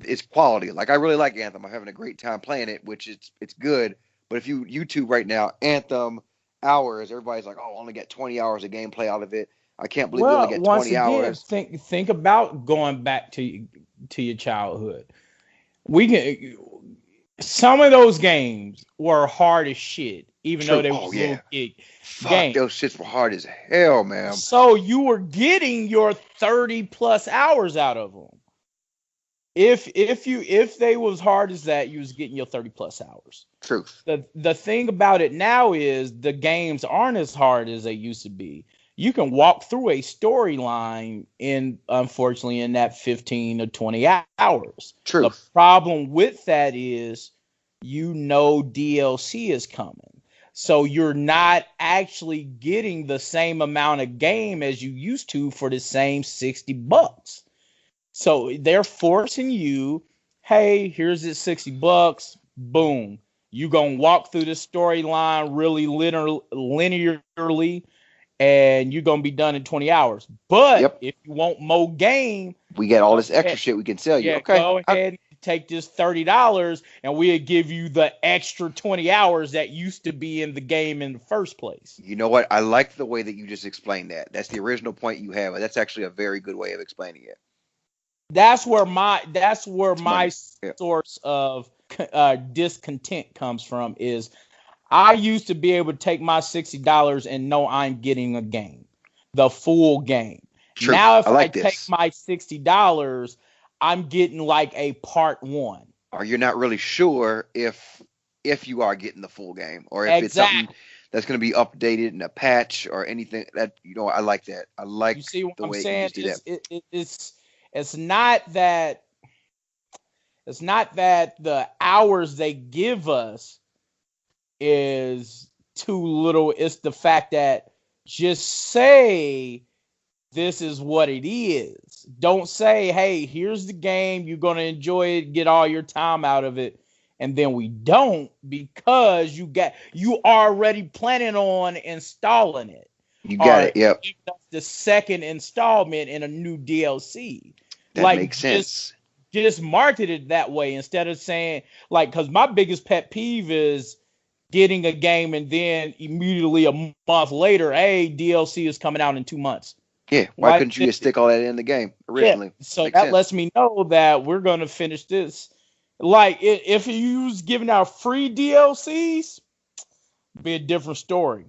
is quality. Like I really like Anthem. I'm having a great time playing it, which it's good. But if you YouTube right now, Anthem hours, everybody's like, "Oh, I only get 20 hours of gameplay out of it. I can't believe we only Well, get once 20 again, hours." think about going back to your childhood. We can Some of those games were hard as shit, even though True. they Oh was little yeah. kid Fuck, games. those shits were hard as hell, man. So you were getting your 30 plus hours out of them. If they was hard as that, you was getting your 30 plus hours. Truth. The thing about it now is the games aren't as hard as they used to be. You can walk through a storyline unfortunately in that 15 to 20 hours. The Truth. problem with that is DLC is coming. So you're not actually getting the same amount of game as you used to for the same $60. So they're forcing you, hey, here's this $60. Boom. You gonna walk through the storyline really linearly, and you're gonna be done in 20 hours. But Yep. if you want more game, We got all go this extra ahead, shit we can sell you. yeah, Okay. go ahead and take this $30 and we'll give you the extra 20 hours that used to be in the game in the first place. You know what? I like the way that you just explained that. That's the original point you have. That's actually a very good way of explaining it. That's where my It's money. Yeah. source of discontent comes from. Is I used to be able to take my $60 and know I'm getting a game, the full game. True. Now if I like take this. my $60, I'm getting like a part one. Or you're not really sure if you are getting the full game, or if it's something that's going to be updated in a patch or anything. That, you know, I like that. I like You see what the I'm way saying? you just did that. It's not that the hours they give us is too little. It's the fact that just say this is what it is. Don't say, hey, here's the game. You're going to enjoy it, get all your time out of it. And then we don't, because you already planning on installing it. You got it. Yep. The second installment in a new DLC. That makes sense. Just market it that way instead of saying, like, because my biggest pet peeve is getting a game and then immediately a month later, hey, DLC is coming out in 2 months. Yeah, why couldn't you just stick all that in the game originally? Yeah, so that lets me know that we're going to finish this. Like, if you was giving out free DLCs, be a different story.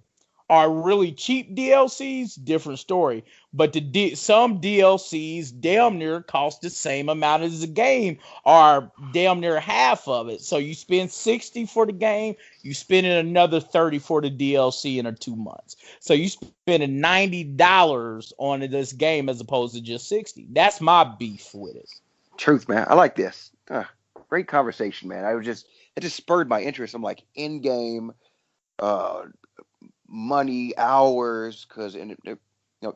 Are really cheap DLCs, different story. But some DLCs damn near cost the same amount as the game, or damn near half of it. So you spend $60 for the game, you spend another $30 for the DLC in 2 months. So you spending $90 on this game as opposed to just $60. That's my beef with it. Truth, man. I like this. Great conversation, man. It just spurred my interest. I'm like, in-game money, hours, because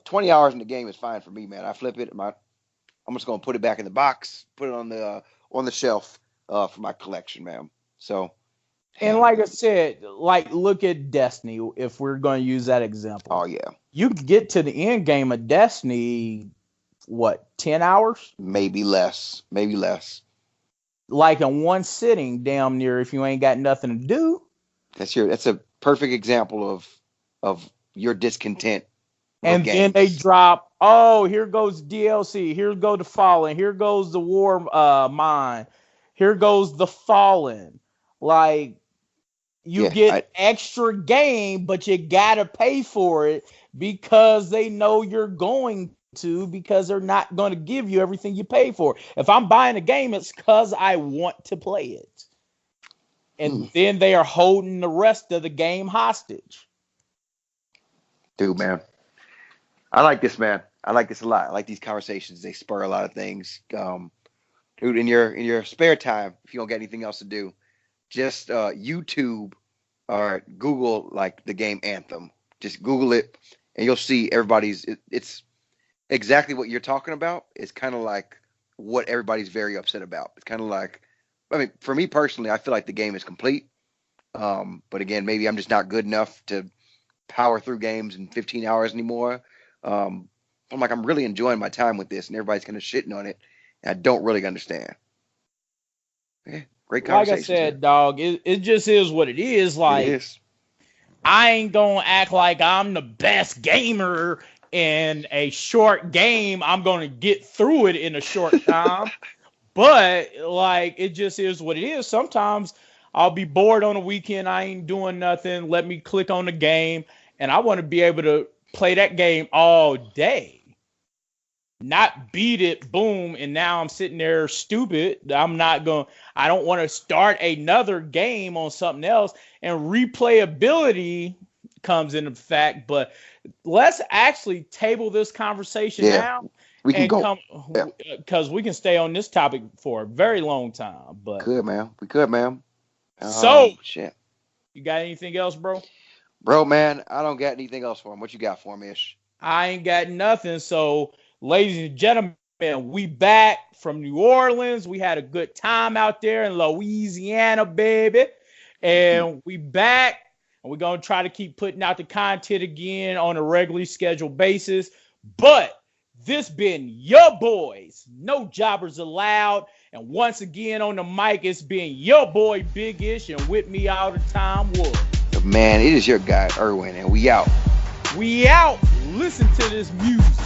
20 hours in the game is fine for me, man. I flip it. I'm just gonna put it back in the box, put it on the shelf for my collection, man. So, and like I said, like, look at Destiny. If we're going to use that example, oh yeah, you can get to the end game of Destiny, what, 10 hours? Maybe less. Like in one sitting, damn near, if you ain't got nothing to do. That's a perfect example of your discontent. And then they drop, oh, here goes DLC, here goes the Fallen, here goes the War Mine, here goes the Fallen. Like, you get extra game, but you gotta pay for it because they know you're going to, because they're not going to give you everything you pay for. If I'm buying a game, it's because I want to play it. And then they are holding the rest of the game hostage. Dude, man. I like this, man. I like this a lot. I like these conversations. They spur a lot of things. Dude, in your spare time, if you don't get anything else to do, just YouTube or Google, like, the game Anthem. Just Google it, and you'll see it's exactly what you're talking about. It's kind of like what everybody's very upset about. It's kind of like, I mean, for me personally, I feel like the game is complete. But again, maybe I'm just not good enough to power through games in 15 hours anymore. I'm like, I'm really enjoying my time with this, and everybody's kind of shitting on it, and I don't really understand. Yeah, great conversation. Like I said, dog, it just is what it is. Like, it is. I ain't gonna act like I'm the best gamer in a short game. I'm gonna get through it in a short time. But, like, it just is what it is. Sometimes I'll be bored on a weekend. I ain't doing nothing. Let me click on the game, and I want to be able to play that game all day. Not beat it, boom, and now I'm sitting there stupid. I don't want to start another game on something else. And replayability comes into fact. But let's actually table this conversation now. We can go. Because we can stay on this topic for a very long time. But we could, man. So, shit. You got anything else, bro? Bro, man, I don't got anything else for him. What you got for me, Ish? I ain't got nothing. So, ladies and gentlemen, we back from New Orleans. We had a good time out there in Louisiana, baby. And we back, and we're going to try to keep putting out the content again on a regularly scheduled basis. But this been your boys, No Jobbers Allowed. And once again on the mic, it's been your boy Big Ish, and with me all the time was. Man, it is your guy, Erwin, and we out. We out. Listen to this music.